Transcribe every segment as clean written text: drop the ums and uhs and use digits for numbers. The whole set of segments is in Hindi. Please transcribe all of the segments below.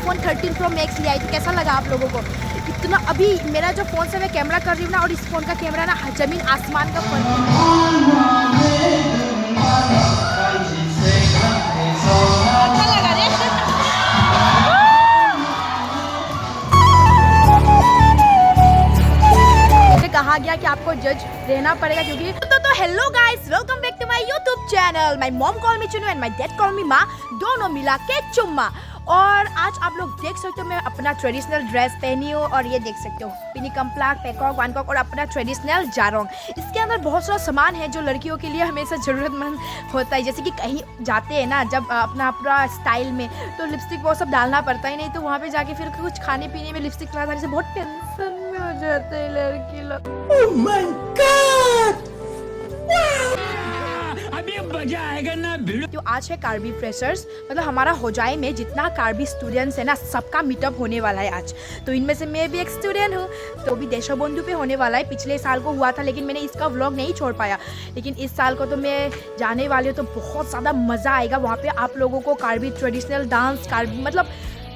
आईफोन 13 प्रो मैक्स लिया है। कैसा लगा आप लोगों को? इतना अभी मेरा जो फ़ोन से मैं कैमरा कर रही हूँ ना, और इस फ़ोन का कैमरा ना ज़मीन आसमान का फ़र्क है। अच्छा लगा रे। मुझे कहा गया कि आपको जज रहना पड़ेगा क्योंकि तो hello guys, welcome back to my YouTube channel. My mom call me Chunnu and my dad call me माँ, दोनों मिला के चुम्मा। और आज आप लोग देख सकते हो मैं अपना ट्रेडिशनल ड्रेस पहनी हूँ, और ये देख सकते हो पिनी कम्प्लाक, पेकॉक, वानकॉक और अपना ट्रेडिशनल जारोंग। इसके अंदर बहुत सारा सामान है जो लड़कियों के लिए हमेशा ज़रूरतमंद होता है। जैसे कि कहीं जाते हैं ना जब अपना पूरा स्टाइल में, तो लिपस्टिक वो सब डालना पड़ता ही नहीं, तो वहाँ पे जाके फिर कुछ खाने पीने में लिपस्टिक लगाने से बहुत टेंशन में हो जाते हैं लड़की लोग। Oh my God! अभी मजा आएगा ना भिड़ो। तो आज है कार्बी फ्रेशर्स, मतलब हमारा होजाई में जितना कार्बी स्टूडेंट्स है ना सबका मीटअप होने वाला है आज। तो इनमें से मैं भी एक स्टूडेंट हूँ, तो भी देशबंधु पे होने वाला है। पिछले साल को हुआ था लेकिन मैंने इसका व्लॉग नहीं छोड़ पाया, लेकिन इस साल को तो मैं जाने वाली हूँ, तो बहुत ज़्यादा मज़ा आएगा। वहाँ पे आप लोगों को कार्बी ट्रेडिशनल डांस, कार्बी मतलब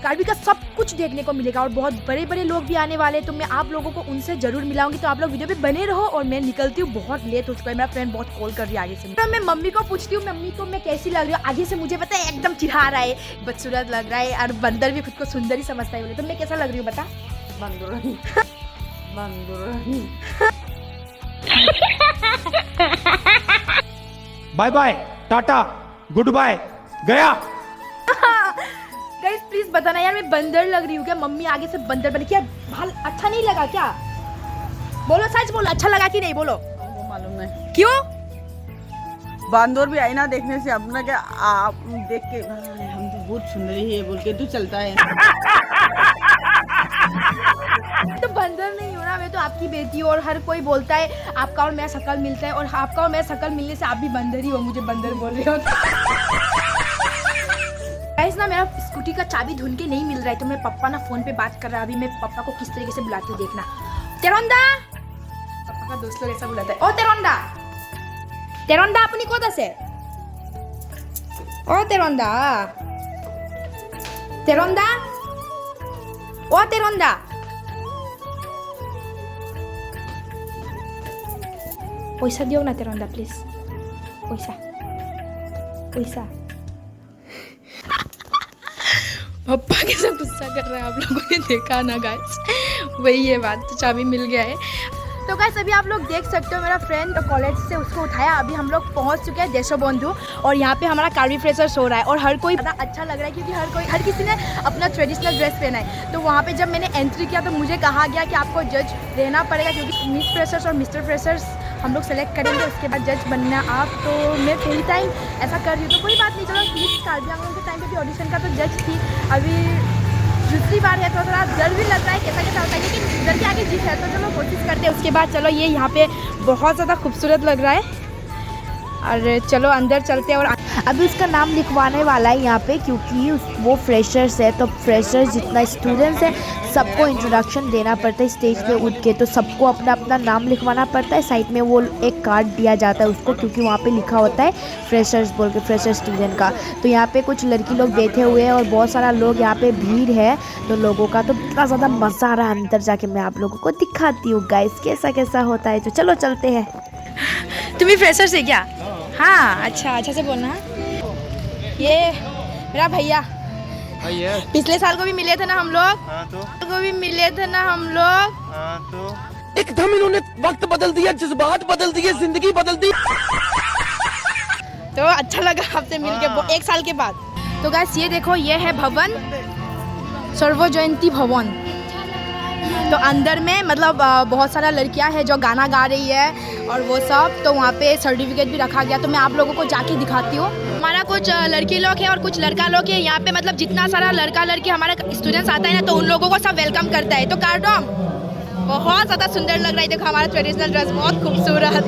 कार्बी का सब कुछ देखने को मिलेगा, और बहुत बड़े बड़े लोग भी आने वाले हैं, तो मैं आप लोगों को उनसे ज़रूर मिलाऊंगी। तो आप लोग वीडियो पे बने रहो, और मैं निकलती हूँ, बहुत लेट हो चुका है। मेरा फ्रेंड बहुत कॉल कर रही है आगे से। तो मैं मम्मी को पूछती हूँ मम्मी को मैं कैसी लग रही हूँ। आगे से मुझे पता है एकदम चिढ़ा रहा है, बदसूरत लग रहा है, और बंदर भी खुद को सुंदर ही समझता है बोले। तो मैं कैसा लग रही हूँ बता? बंदुरनी bye bye, tata, goodbye, गया। गाइस प्लीज बताना यार मैं बंदर लग रही हूँ क्या? मम्मी आगे से बंदर बनी क्या? भाल अच्छा नहीं लगा क्या? बोलो सच बोलो, अच्छा लगा कि नहीं? बोलो। वो मालूम नहीं क्यों? बांदर भी आई ना देखने से अपना क्या आप देख के हम तो बहुत सुंदरी है बोल के तू चलता है। तो बंदर नहीं हो ना, मैं तो आपकी बेटी हूँ, और हर कोई बोलता है आपका और मेरा शक्ल मिलता है, और आपका और मेरा शक्ल मिलने से आप भी बंदर ही हो, मुझे बंदर बोल रहे हो। गाइस ना मेरा स्कूटी का चाबी ढूंढ के नहीं मिल रहा है, तो मैं पापा ना फोन पे बात कर रहा है। अभी मैं पापा को किस तरीके से बुलाती हूँ देखना। तेरोंदा, पापा का दोस्त लोग ऐसा बुलाता है, ओ तेरोंदा, तेरोंदा अपनी कोदा से, ओ तेरोंदा, तेरोंदा, ओ तेरोंदा। पैसा दियो ना तेरोंदा प्लीज, पैसा पैसा। पप्पा कैसा गुस्सा कर रहा है आप लोगों ने देखा ना गाइस, वही है बात। तो चाबी मिल गया है। तो गाइस अभी आप लोग देख सकते हो मेरा फ्रेंड तो कॉलेज से उसको उठाया, अभी हम लोग पहुंच चुके हैं देशबंधु, और यहाँ पे हमारा कार्बी फ्रेशर्स हो रहा है, और हर कोई ज़्यादा अच्छा लग रहा है क्योंकि हर किसी ने अपना ट्रेडिशनल ड्रेस पहना है। तो वहाँ पे जब मैंने एंट्री किया तो मुझे कहा गया कि आपको जज रहना पड़ेगा, क्योंकि मिस फ्रेशर्स और मिस्टर फ्रेशर्स हम लोग सेलेक्ट करेंगे, उसके बाद जज बनना आप। तो मैं पहली टाइम ऐसा कर रही हूँ, तो कोई बात नहीं, चलो मिस कार्बी आंगन के टाइम पे भी ऑडिशन का तो जज थी, अभी दूसरी बार है तो थोड़ा डर भी लग रहा है कैसा कैसा होता है, लेकिन डर के आगे जीत है, तो चलो कोशिश करते हैं। उसके बाद चलो ये यहाँ पे बहुत ज़्यादा खूबसूरत लग रहा है, और चलो अंदर चलते हैं। और अभी उसका नाम लिखवाने वाला है यहाँ पे, क्योंकि वो फ्रेशर्स है, तो फ्रेशर्स जितना स्टूडेंट्स है सबको इंट्रोडक्शन देना पड़ता है स्टेज पे उठ के, तो सबको अपना अपना नाम लिखवाना पड़ता है। साइड में वो एक कार्ड दिया जाता है उसको, क्योंकि वहाँ पे लिखा होता है फ्रेशर्स बोल के, फ्रेशर स्टूडेंट का। तो यहाँ पे कुछ लड़की लोग बैठे हुए हैं, और बहुत सारा लोग यहाँ पे भीड़ है तो लोगों का, तो इतना ज़्यादा मज़ा आ रहा है। अंदर जाके मैं आप लोगों को दिखाती हूँ गाइस कैसा कैसा होता है। तो चलो चलते हैं। तुम भी फ्रेशर्स है क्या? हाँ अच्छा, अच्छा से बोलना। ये मेरा भैया, पिछले साल को भी मिले थे ना हम लोग। हाँ, तो भी मिले थे ना हम लोग। हाँ, तो एकदम इन्होंने वक्त बदल दिया, जज्बात बदल दिए, जिंदगी बदल दी। तो अच्छा लगा आपसे मिलके एक साल के बाद। तो गाइस ये देखो, ये है भवन, सर्व जयंती भवन। तो अंदर में मतलब बहुत सारा लड़कियां हैं जो गाना गा रही है और वो सब, तो वहाँ पे सर्टिफिकेट भी रखा गया। तो मैं आप लोगों को जाके दिखाती हूँ। हमारा कुछ लड़की लोग है और कुछ लड़का लोग है यहाँ पे, मतलब जितना सारा लड़का लड़की हमारा स्टूडेंट्स आता है ना, तो उन लोगों को सब वेलकम करता है। तो कार्डोम बहुत ज़्यादा सुंदर लग रहा है, देखो हमारा ट्रेडिशनल ड्रेस बहुत खूबसूरत।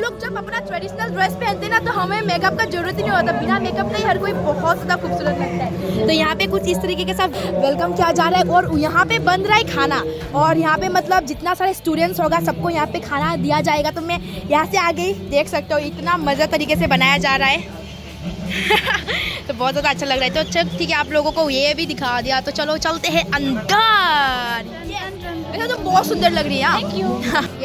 लोग जब अपना ट्रेडिशनल ड्रेस पहनते हैं ना, तो हमें मेकअप का जरूरत ही नहीं होता, बिना मेकअप का ही हर कोई बहुत ज़्यादा खूबसूरत लगता है। तो यहाँ पे कुछ इस तरीके के सब वेलकम किया जा रहा है, और यहाँ पे बन रहा है खाना, और यहाँ पे मतलब जितना सारे स्टूडेंट्स होगा सबको यहाँ पे खाना दिया जाएगा। तो मैं यहाँ से आ गई, देख सकते हो इतना मज़ा तरीके से बनाया जा रहा है। तो बहुत ज़्यादा अच्छा लग रहा है। तो अच्छा ठीक है, आप लोगों को ये भी दिखा दिया, तो चलो चलते हैं अंदर। वैसे तो बहुत सुंदर लग रही है। Thank you.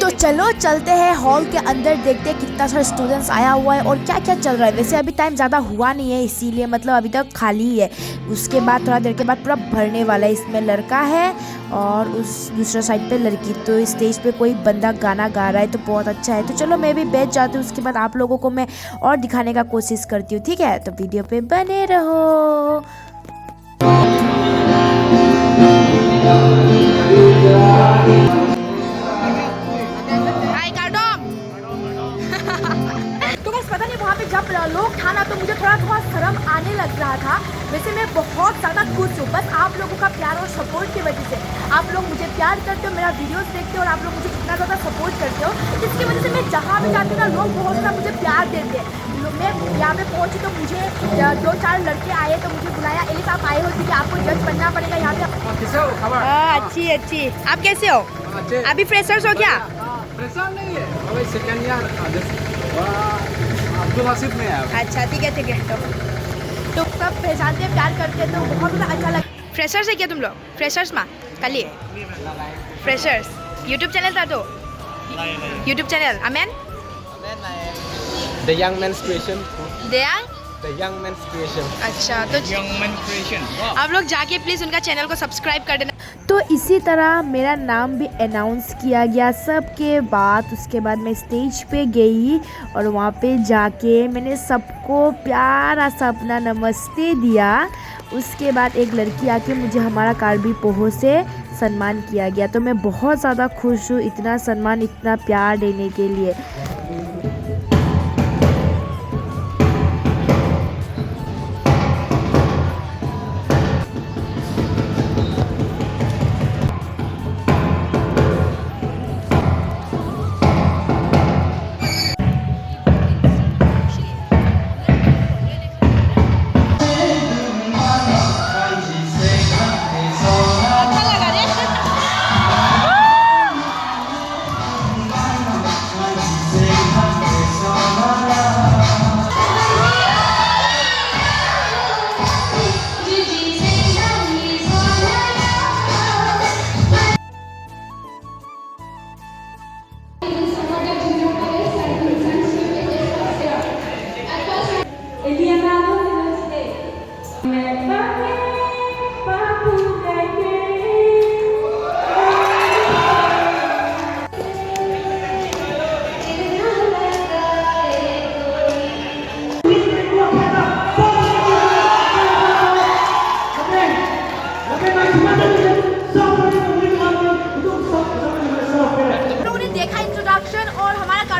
तो चलो चलते हैं हॉल के अंदर, देखते हैं कितना सारा स्टूडेंट्स आया हुआ है और क्या क्या चल रहा है। वैसे अभी टाइम ज़्यादा हुआ नहीं है, इसीलिए मतलब अभी तक खाली ही है। उसके बाद थोड़ा देर के बाद पूरा भरने वाला है। इसमें लड़का है और उस दूसरा साइड पे लड़की। तो स्टेज पे कोई बंदा गाना गा रहा है, तो बहुत अच्छा है। तो चलो मैं भी बैठ जाती हूँ, उसके बाद आप लोगों को मैं और दिखाने का कोशिश करती हूँ, ठीक है? तो वीडियो पे बने रहो। हाय कार्डोम। तो बस पता नहीं वहाँ पे जब लोग था ना, तो मुझे थोड़ा शर्म आने लग रहा था। वैसे मैं बहुत ज़्यादा खुश हूँ, बस आप लोगों का प्यार और सपोर्ट की वजह से। आप लोग मुझे प्यार करते हो, मेरा वीडियोस देखते हो और आप लोग मुझे इतना ज़्यादा सपोर्ट करते हो, जिसकी वजह से मैं जहाँ भी जाती हूँ ना, लोग बहुत ज़्यादा मुझे प्यार देते हैं। मैं यहाँ पे पहुँची तो मुझे 2-4 लड़के आए, तो मुझे बुलाया, एलिस आप आए हो कि आपको जज बनना पड़ेगा यहाँ पे। अच्छी। आप कैसे हो? अभी फ्रेशर्स हो क्या? प्रेशर नहीं है, अभी सेकंड ईयर अब्दुल हसीब में है। अच्छा ठीक है। तो सब पहचानते प्यार करते हैं, तो बहुत ज़्यादा अच्छा लगा। फ्रेशर्स है क्या तुम लोग? फ्रेशर्स माँ कल ही फ्रेशर्स यूट्यूब चैनल था, तो YouTube channel amen The young man's creation. Daya. The young man's creation. अच्छा, तो आप लोग जाके प्लीज़ उनका चैनल को सब्सक्राइब कर देना। तो इसी तरह मेरा नाम भी अनाउंस किया गया सबके बाद। उसके बाद मैं स्टेज पे गई और वहाँ पे जाके मैंने सबको प्यारा सा अपना नमस्ते दिया। उसके बाद एक लड़की आके मुझे हमारा कार्बी पोहो से सम्मान किया गया। तो मैं बहुत ज़्यादा खुश हूँ इतना सम्मान, इतना प्यार देने के लिए।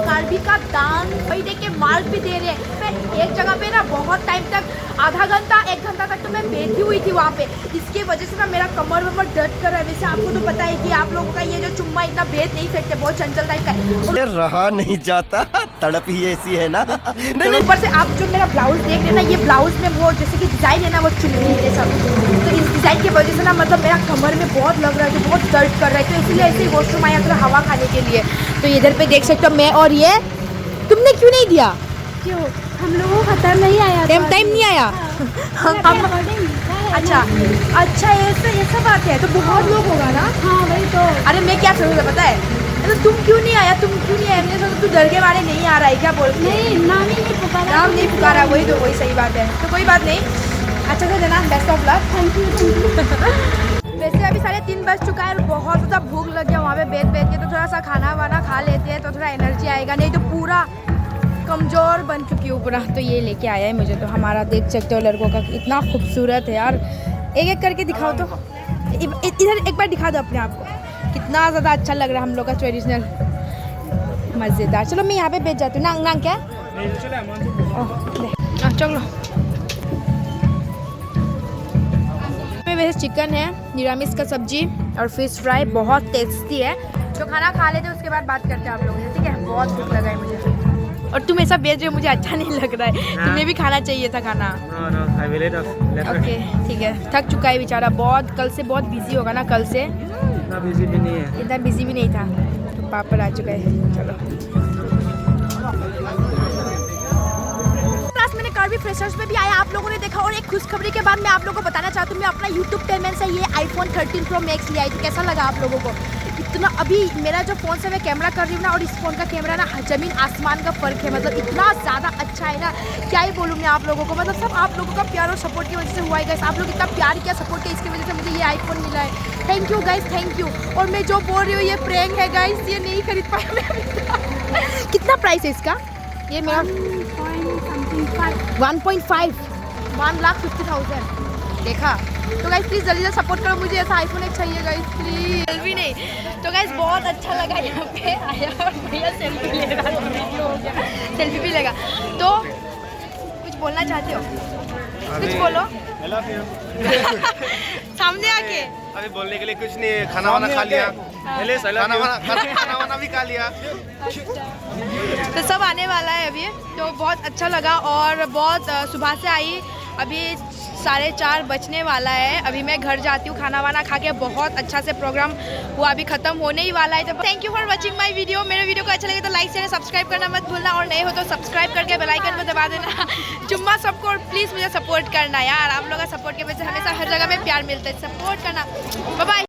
कार्बी का डांस वही देख के मार्क भी दे रहे हैं। मैं एक जगह पे ना बहुत टाइम तक, आधा घंटा 1 घंटा तक तो मैं बैठी हुई थी वहाँ पे। इसके वजह से ना मेरा कमर वमर दर्द कर रहा है। वैसे आपको तो पता है कि आप लोगों का ये जो चुम्मा इतना भेद नहीं सकते, बहुत चंचल टाइप का है। रहा नहीं जाता, तड़प ही ऐसी है ना। तो ऊपर से आप जो मेरा ब्लाउज देख रहे हैं ना, ये ब्लाउज में वो जैसे कि डिज़ाइन है ना, वो चुन्नी है सब। तो इस डिज़ाइन की वजह से ना मतलब मेरा कमर में बहुत लग रहा है, तो बहुत दर्द कर रहा है। तो इसीलिए ऐसे ही वॉशरूम आया थोड़ा हवा खाने के लिए। तो इधर पे देख सकते हो मैं और ये, तुमने क्यों नहीं दिया? क्यों? हम लोगों का टाइम नहीं आया। टाइम नहीं आया। अच्छा ऐसा बात है। तो बहुत लोग होगा ना। हाँ वही तो। अरे मैं क्या सोचा पता है, तो तुम क्यों नहीं आया? मैंने सोचा तू डर के मारे नहीं आ रहा है क्या बोलते? नहीं, नाम ही नहीं पुकारा। नाम नहीं पुकारा, वही सही बात है। तो कोई बात नहीं, अच्छा से देना, best of luck. Thank you. वैसे अभी 3:30 बज चुका है और बहुत ज़्यादा भूख लग गया वहाँ पे बैठ के। तो थोड़ा सा खाना वाना खा लेते हैं तो थोड़ा एनर्जी आएगा, नहीं तो पूरा कमज़ोर बन चुकी हूँ पूरा। तो ये लेके आया है मुझे, तो हमारा देख सकते हो लड़कों का इतना खूबसूरत है यार। एक एक करके दिखाओ तो, इधर एक बार दिखा दो अपने आप को, कितना ज़्यादा अच्छा लग रहा है हम लोग का ट्रेडिशनल, मज़ेदार। चलो मैं यहाँ पे बैठ जाती हूँ। नांग नांग क्या? चलो वैसे चिकन है, निरामिस का सब्जी और फिश फ्राई बहुत टेस्टी है। तो खाना खा लेते हैं, उसके बाद बात करते हैं आप लोगों से, ठीक है? बहुत भूख लगा है मुझे और तुम ऐसा बेच रहे हो, मुझे अच्छा नहीं लग रहा है। तुम्हें भी खाना चाहिए था खाना। ओके ठीक है। थक चुका है बेचारा बहुत, कल से बहुत बिजी होगा ना। कल से इतना बिजी भी नहीं है, इतना बिजी भी नहीं था। तो पापड़ आ चुका है। चलो क्लास मैंने कार भी फ्रेशर्स में भी आया, आप लोगों ने देखा। और एक खुशखबरी के बाद मैं आप लोगों को बताना चाहती हूँ, मैं अपना यूट्यूब पेमेंट से ये iPhone 13 Pro Max लिया है। कैसा लगा आप लोगों को? इतना अभी मेरा जो फ़ोन से मैं कैमरा कर रही हूँ ना, और इस फ़ोन का कैमरा ना ज़मीन आसमान का फ़र्क है। मतलब इतना ज़्यादा अच्छा है ना, क्या ही बोलूँ मैं आप लोगों को। मतलब सब आप लोगों का प्यार और सपोर्ट की वजह से हुआ है गाइस। आप लोग इतना प्यार किया, सपोर्ट किया, इसकी वजह से मुझे ये आईफोन मिला है। Thank you guys, thank you. और मैं जो बोल रही हूँ ये प्रैंक है गाइस, ये नहीं खरीद पाया मैं। कितना प्राइस है इसका? ये मेरा 1.5 1,50,000 देखा। तो गाइस प्लीज़ जल्दी से सपोर्ट करो मुझे, ऐसा आईफोन एक चाहिए गाइस प्लीज़। भी नहीं तो गाइस बहुत अच्छा लगा यहाँ पे आया और भैया सेल्फी ले रहा है, वीडियो हो गया, सेल्फी भी लेगा। तो कुछ बोलना चाहते हो? कुछ बोलो सामने आके। अभी बोलने के लिए कुछ नहीं है, खाना वाना खा लिया, खाना वाना भी खा लिया। तो सब आने वाला है अभी, तो बहुत अच्छा लगा। और बहुत सुबह से आई, अभी 4:30 बजने वाला है। अभी मैं घर जाती हूँ, खाना वाना खा के। बहुत अच्छा से प्रोग्राम हुआ, अभी खत्म होने ही वाला है। तो thank you for watching my video. मेरे वीडियो को अच्छा लगे तो लाइक शेयर सब्सक्राइब करना मत भूलना, और नए हो तो सब्सक्राइब करके बेल आइकन को दबा देना। जुम्मा सबको, और प्लीज़ मुझे सपोर्ट करना यार, आप लोगों का सपोर्ट की वजह से हमेशा हर जगह में प्यार मिलता है। सपोर्ट करना, बाय बाय।